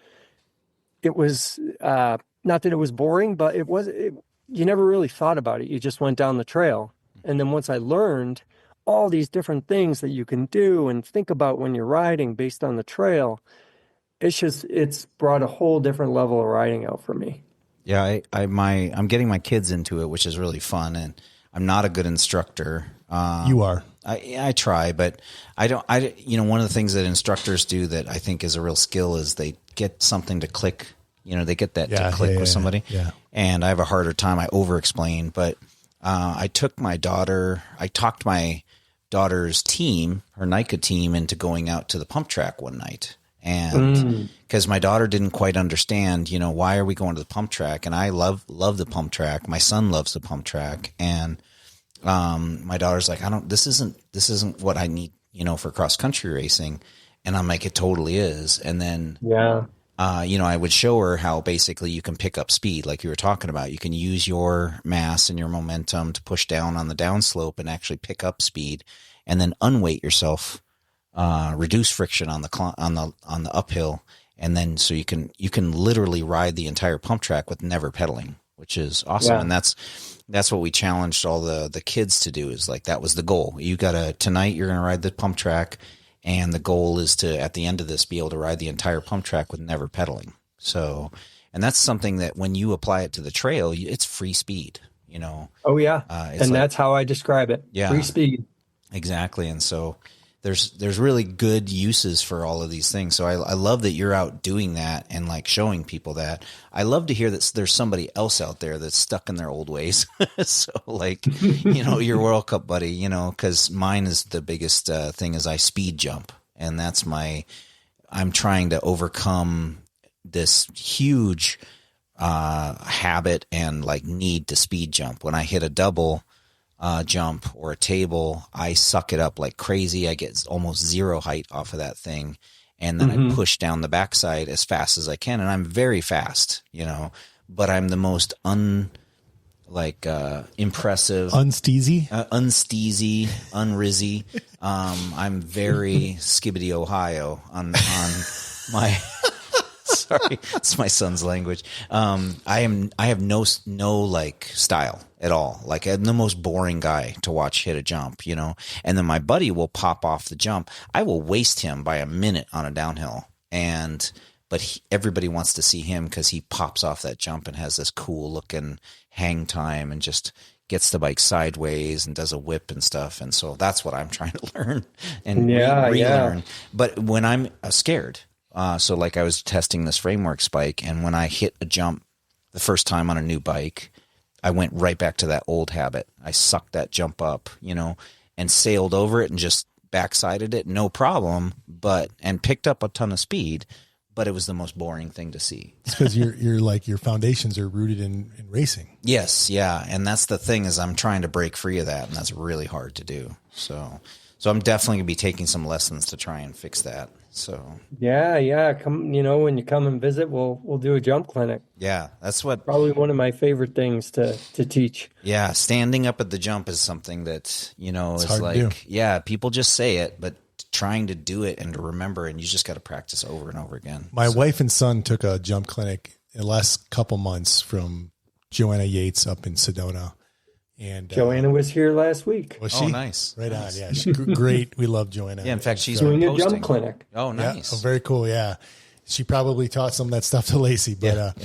it was, not that it was boring, but you never really thought about it. You just went down the trail. And then once I learned all these different things that you can do and think about when you're riding based on the trail, it's brought a whole different level of riding out for me. Yeah. I'm getting my kids into it, which is really fun. And I'm not a good instructor. You are. I try, but I don't, one of the things that instructors do that I think is a real skill is they get something to click, they get that to click with somebody. Yeah. And I have a harder time. I over explain, but, I talked my daughter's team, her NICA team, into going out to the pump track one night. And because my daughter didn't quite understand, why are we going to the pump track? And I love the pump track. My son loves the pump track. And, my daughter's like, this isn't what I need, for cross country racing. And I'm like, it totally is. And then, I would show her how basically you can pick up speed, like you were talking about. You can use your mass and your momentum to push down on the downslope and actually pick up speed, and then unweight yourself, reduce friction on the uphill, and then so you can literally ride the entire pump track with never pedaling, which is awesome. Yeah. And that's what we challenged all the kids to do. Is like, that was the goal. Tonight you're going to ride the pump track. And the goal is to, at the end of this, be able to ride the entire pump track with never pedaling. So, and that's something that when you apply it to the trail, it's free speed, Oh yeah. And that's how I describe it. Yeah, free speed. Exactly. And so there's really good uses for all of these things. So I love that you're out doing that and like showing people that. I love to hear that there's somebody else out there that's stuck in their old ways. So like, your World Cup buddy, cause mine is the biggest thing is I speed jump, and I'm trying to overcome this huge habit and like need to speed jump. When I hit a double jump or a table, I suck it up like crazy. I get almost zero height off of that thing. And then I push down the backside as fast as I can. And I'm very fast, but I'm the most impressive. Unsteezy? Unsteezy, unrizzy. I'm very Skibbity Ohio on my, sorry, it's my son's language. I have no like style at all. Like, I'm the most boring guy to watch hit a jump, and then my buddy will pop off the jump. I will waste him by a minute on a downhill. But everybody wants to see him because he pops off that jump and has this cool looking hang time and just gets the bike sideways and does a whip and stuff. And so that's what I'm trying to learn and relearn. Yeah. But when I'm scared, so like I was testing this Frameworks bike, and when I hit a jump the first time on a new bike, I went right back to that old habit. I sucked that jump up, and sailed over it and just backsided it, no problem, and picked up a ton of speed, but it was the most boring thing to see. It's because you're like, your foundations are rooted in racing. Yes. Yeah. And that's the thing, is I'm trying to break free of that, and that's really hard to do. So I'm definitely gonna be taking some lessons to try and fix that. So yeah. Come, when you come and visit, we'll do a jump clinic. Yeah, that's probably one of my favorite things to teach. Yeah, standing up at the jump is something that it's is like, yeah, people just say it, but trying to do it and to remember, and you just got to practice over and over again. My wife and son took a jump clinic in the last couple months from Joanna Yates up in Sedona. And Joanna was here last week. Was she? Oh, nice. Right on. Yeah. She's great. We love Joanna. Yeah. In fact, she's doing a posting. jump clinic. Oh, nice. Yeah, very cool. Yeah. She probably taught some of that stuff to Lacey, but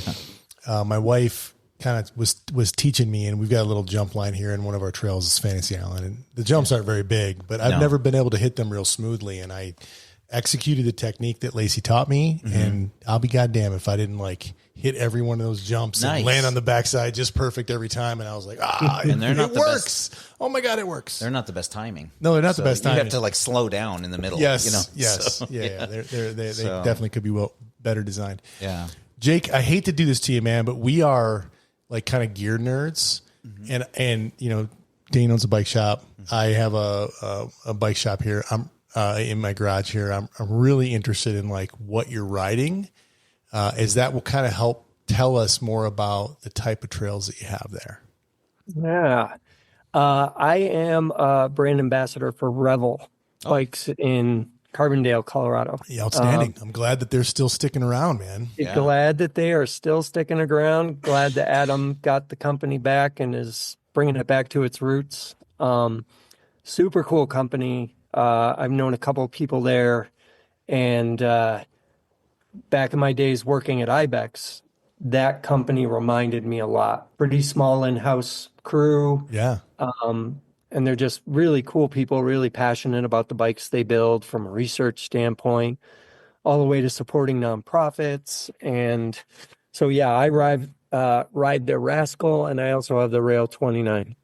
my wife kind of was teaching me, and we've got a little jump line here in one of our trails is Fantasy Island, and the jumps aren't very big, but I've never been able to hit them real smoothly. And I executed the technique that Lacey taught me, and I'll be goddamn if I didn't like hit every one of those jumps and land on the backside just perfect every time. And I was like, and they're not it works. Best. Oh my God, it works. They're not the best timing. No, they're not the best timing. You have to like slow down in the middle. Yes. You know? Yes. So, yeah. They definitely could be better designed. Yeah. Jake, I hate to do this to you, man, but we are like kind of gear nerds, and you know, Dane owns a bike shop. I have a bike shop here. I'm in my garage here. I'm really interested in like what you're riding, as that will kind of help tell us more about the type of trails that you have there. Yeah. I am a brand ambassador for Revel bikes in Carbondale, Colorado. Yeah, outstanding. I'm glad that they're still sticking around, man. Glad that they are still sticking around. Glad that Adam got the company back and is bringing it back to its roots. Super cool company. I've known a couple of people there, and back in my days working at Ibex, that company reminded me a lot. Pretty small in-house crew. Yeah. And they're just really cool people, really passionate about the bikes they build from a research standpoint, all the way to supporting nonprofits. And so, yeah, I ride the Rascal, and I also have the Rail 29.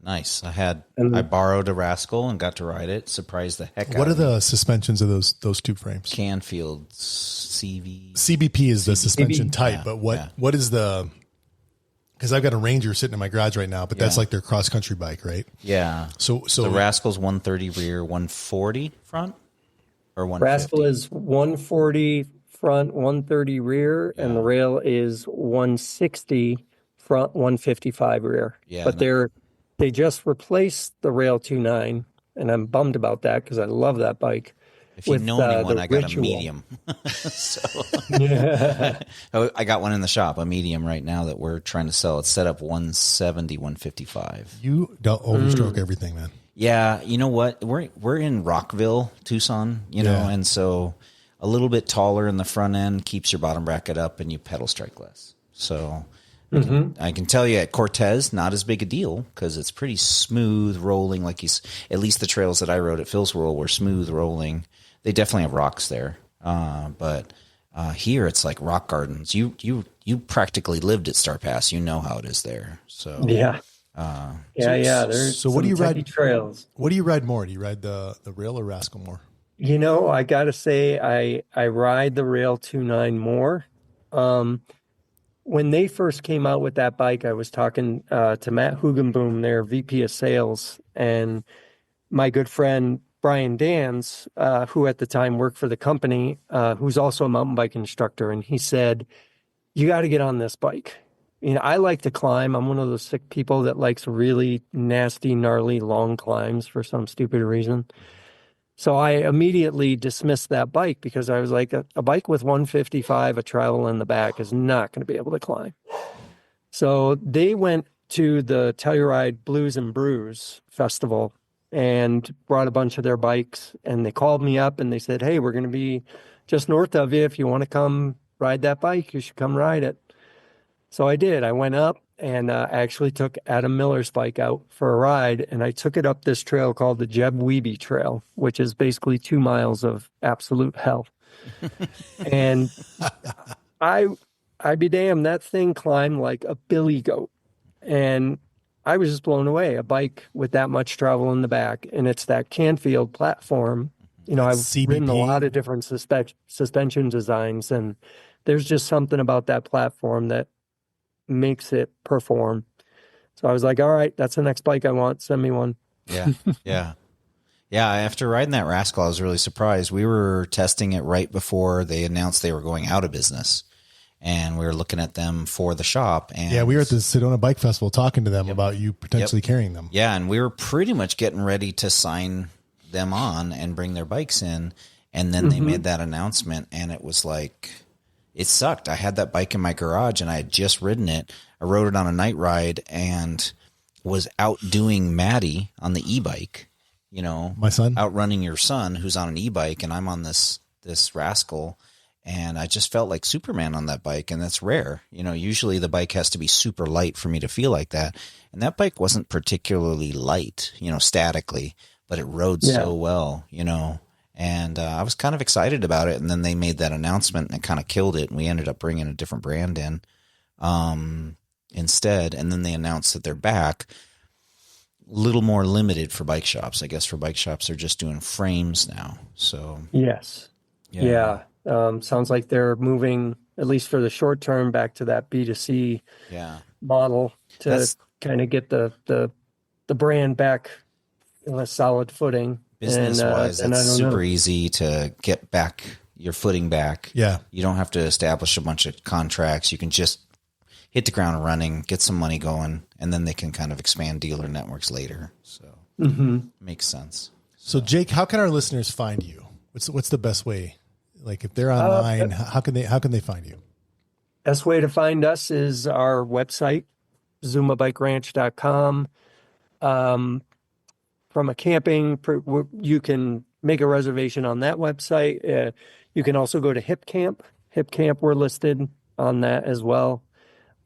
Nice. I borrowed a Rascal and got to ride it. Surprised the heck out of me. What are the suspensions of those two frames? Canfield CBP is the suspension type, but what is the? Because I've got a Ranger sitting in my garage right now, but that's like their cross country bike, right? Yeah. So the Rascal's 130 rear, 140 front, or 150? Rascal is 140 front, 130 rear, and the Rail is 160 front, 155 rear. Yeah. But they just replaced the Rail 29, and I'm bummed about that because I love that bike. If you know anyone, I got a medium. I got one in the shop, a medium right now that we're trying to sell. It's set up 170, 155. You don't overstroke everything, man. Yeah, you know what? We're in Rockville, Tucson, you know, and so a little bit taller in the front end keeps your bottom bracket up and you pedal strike less. So I can tell you at Cortez, not as big a deal because it's pretty smooth rolling. Like at least the trails that I rode at Phil's World were smooth rolling. They definitely have rocks there, but here it's like rock gardens. You practically lived at Star Pass. You know how it is there. So There's so what do you ride? Trails. What do you ride more? Do you ride the Rail or Rascal more? You know, I got to say, I ride the Rail 29 more. When they first came out with that bike, I was talking to Matt Hugenboom, their VP of sales, and my good friend Brian Dans, who at the time worked for the company, who's also a mountain bike instructor. And he said, you got to get on this bike. You know, I like to climb. I'm one of those sick people that likes really nasty, gnarly, long climbs for some stupid reason. So I immediately dismissed that bike because I was like, a bike with 155, a travel in the back is not going to be able to climb. So they went to the Telluride Blues and Brews Festival and brought a bunch of their bikes, and they called me up and they said, hey, we're going to be just north of you. If you want to come ride that bike, you should come ride it. So I did. I went up and actually took Adam Miller's bike out for a ride, and I took it up this trail called the Jeb Weeby Trail, which is basically 2 miles of absolute hell. And I'd be damned, that thing climbed like a billy goat. And I was just blown away. A bike with that much travel in the back, and it's that Canfield platform. You know, I've ridden a lot of different suspension designs, and there's just something about that platform that makes it perform. So I was like, all right, that's the next bike I want. Send me one. Yeah. After riding that Rascal, I was really surprised. We were testing it right before they announced they were going out of business. And we were looking at them for the shop. And we were at the Sedona Bike Festival talking to them about you potentially carrying them. Yeah, and we were pretty much getting ready to sign them on and bring their bikes in. And then they made that announcement, and it was like, it sucked. I had that bike in my garage and I had just ridden it. I rode it on a night ride and was outdoing Maddie on the e-bike, my son, outrunning your son who's on an e-bike, and I'm on this rascal. And I just felt like Superman on that bike, and that's rare. Usually the bike has to be super light for me to feel like that. And that bike wasn't particularly light, statically, but it rode so well, And I was kind of excited about it. And then they made that announcement and it kind of killed it. And we ended up bringing a different brand in instead. And then they announced that they're back. A little more limited for bike shops. I guess for bike shops, they're just doing frames now. So yes. Yeah. Sounds like they're moving, at least for the short term, back to that B2C model to kind of get the brand back in a solid footing. Business-wise, it's super easy to get back your footing back. Yeah. You don't have to establish a bunch of contracts. You can just hit the ground running, get some money going, and then they can kind of expand dealer networks later. So makes sense. So Jake, how can our listeners find you? What's the best way? Like if they're online, how can they find you? Best way to find us is our website, ZumaBikeRanch.com. From a camping, you can make a reservation on that website. You can also go to Hip Camp. Hip Camp, we're listed on that as well.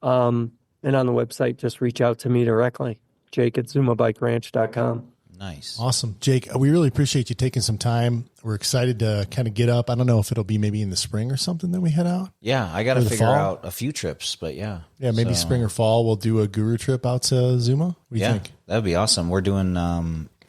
And on the website, just reach out to me directly, Jake at ZumaBikeRanch.com. Nice. Awesome. Jake, we really appreciate you taking some time. We're excited to kind of get up. I don't know if it'll be maybe in the spring or something that we head out. Yeah, I got to figure out a few trips, but yeah. Yeah, maybe spring or fall we'll do a guru trip out to Zuma. What do you think? That'd be awesome. We're doing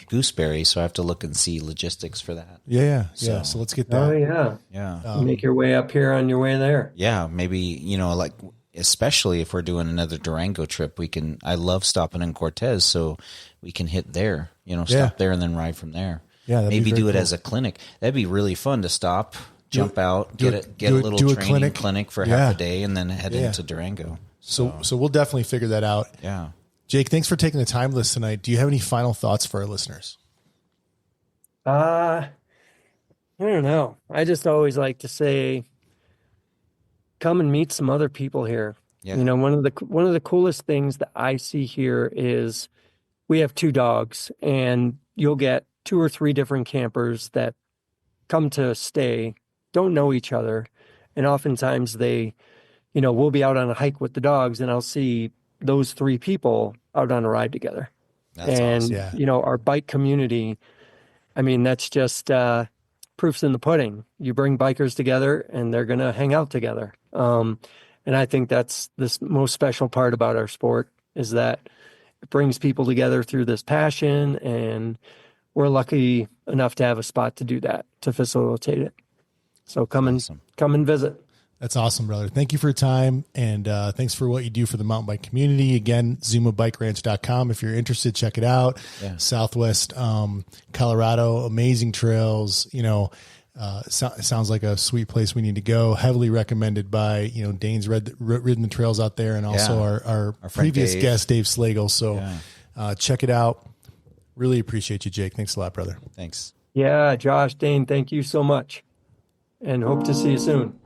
Gooseberry, so I have to look and see logistics for that. Yeah. So let's get that. Yeah. Make your way up here on your way there. Yeah, maybe, like especially if we're doing another Durango trip, I love stopping in Cortez, so we can hit there, stop there and then ride from there. Yeah. Maybe do it as a clinic. That'd be really fun to stop, jump out, get a little training clinic for half a day and then head into Durango. So we'll definitely figure that out. Yeah. Jake, thanks for taking the time with us tonight. Do you have any final thoughts for our listeners? I don't know. I just always like to say, come and meet some other people here. Yeah. One of the coolest things that I see here is we have 2 dogs, and you'll get 2 or 3 different campers that come to stay, don't know each other. And oftentimes we'll be out on a hike with the dogs and I'll see those 3 people out on a ride together. That's awesome. Yeah. Our bike community, that's just proof's in the pudding. You bring bikers together and they're going to hang out together. And I think that's the most special part about our sport is that it brings people together through this passion, and we're lucky enough to have a spot to do that, to facilitate it. So come and visit. That's awesome, brother. Thank you for your time, and thanks for what you do for the mountain bike community. Again, ZumaBikeRanch.com. If you're interested, check it out. Yeah. Southwest Colorado, amazing trails. Sounds like a sweet place we need to go. Heavily recommended by, Dane's ridden the trails out there, and also our previous guest, Dave Slagle. So check it out. Really appreciate you, Jake. Thanks a lot, brother. Thanks. Yeah, Josh, Dane, thank you so much, and hope to see you soon.